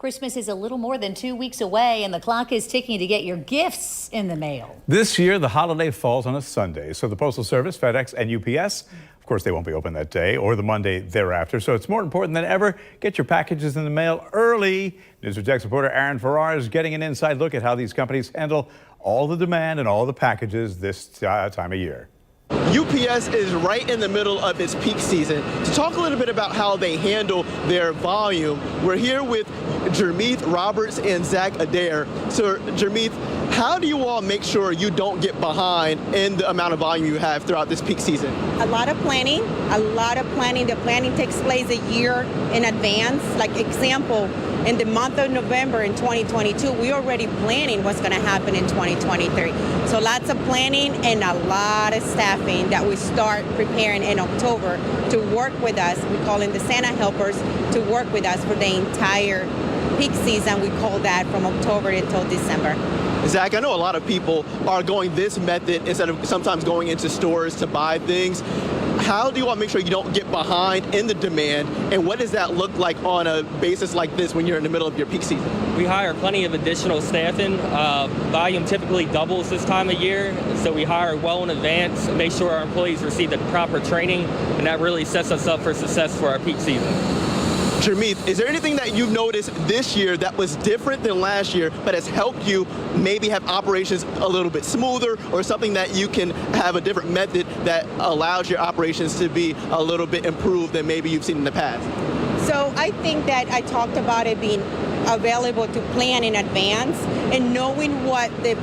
Christmas is a little more than 2 weeks away, and the clock is ticking to get your gifts in the mail. This year, the holiday falls on a Sunday, so the Postal Service, FedEx, and UPS, of course, they won't be open that day or the Monday thereafter, so it's more important than ever. Get your packages in the mail early. News 4 Jax reporter Aaron Farrar is getting an inside look at how these companies handle all the demand and all the packages this time of year. UPS is right in the middle of its peak season. To talk a little bit about how they handle their volume, we're here with Jermeeth Roberts and Zach Adair. So, Jermeeth, how do you all make sure you don't get behind in the amount of volume you have throughout this peak season? A lot of planning. The planning takes place a year in advance. Like example, in the month of November in 2022, we're already planning what's going to happen in 2023. So lots of planning and a lot of staffing that we start preparing in October to work with us. We call in the Santa helpers to work with us for the entire peak season. We call that from October until December. Zach, I know a lot of people are going this method instead of sometimes going into stores to buy things. How do you want to make sure you don't get behind in the demand, and what does that look like on a basis like this when you're in the middle of your peak season? We hire plenty of additional staffing. Volume typically doubles this time of year, so we hire well in advance and make sure our employees receive the proper training, and that really sets us up for success for our peak season. Jermeeth, is there anything that you've noticed this year that was different than last year but has helped you maybe have operations a little bit smoother, or something that you can have a different method that allows your operations to be a little bit improved than maybe you've seen in the past? So I think that I talked about it being available to plan in advance and knowing what the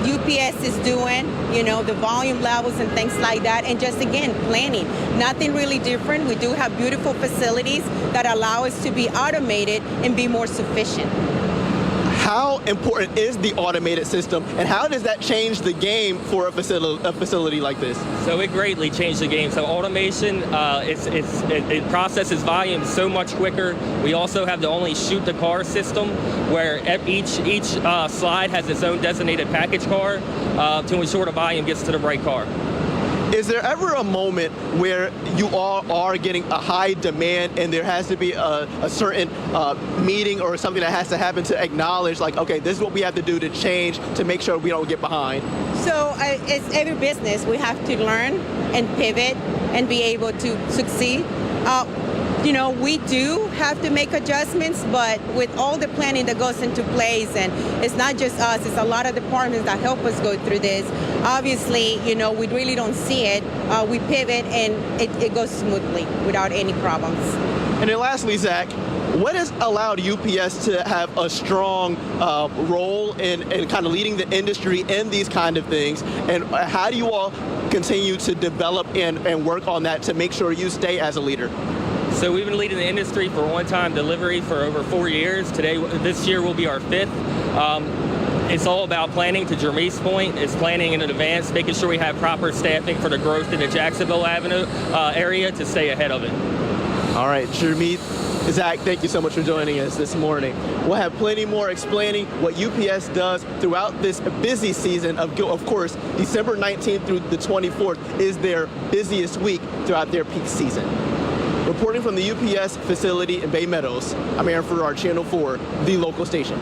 UPS is doing, you know, the volume levels and things like that, and just again planning. Nothing really different. We do have beautiful facilities that allow us to be automated and be more sufficient. How important is the automated system, and how does that change the game for a facility like this? So it greatly changed the game. So automation, it processes volume so much quicker. We also have the only shoot the car system, where each slide has its own designated package car to ensure the volume gets to the right car. Is there ever a moment where you all are getting a high demand and there has to be a certain meeting or something that has to happen to acknowledge, like, okay, this is what we have to do to change to make sure we don't get behind? So it's every business. We have to learn and pivot and be able to succeed. You know, we do have to make adjustments, but with all the planning that goes into place, and it's not just us, it's a lot of departments that help us go through this. Obviously, you know, we really don't see it. We pivot and it goes smoothly without any problems. And then lastly, Zach, what has allowed UPS to have a strong role in kind of leading the industry in these kind of things? And how do you all continue to develop and work on that to make sure you stay as a leader? So we've been leading the industry for on-time delivery for over 4 years. This year will be our 5th. It's all about planning, to Jermeeth's point. It's planning in advance, making sure we have proper staffing for the growth in the Jacksonville Avenue area to stay ahead of it. All right, Jermeeth, Zach, thank you so much for joining us this morning. We'll have plenty more explaining what UPS does throughout this busy season. Of course, December 19th through the 24th is their busiest week throughout their peak season. Reporting from the UPS facility in Baymeadows, I'm Aaron Farrar, Channel 4, the local station.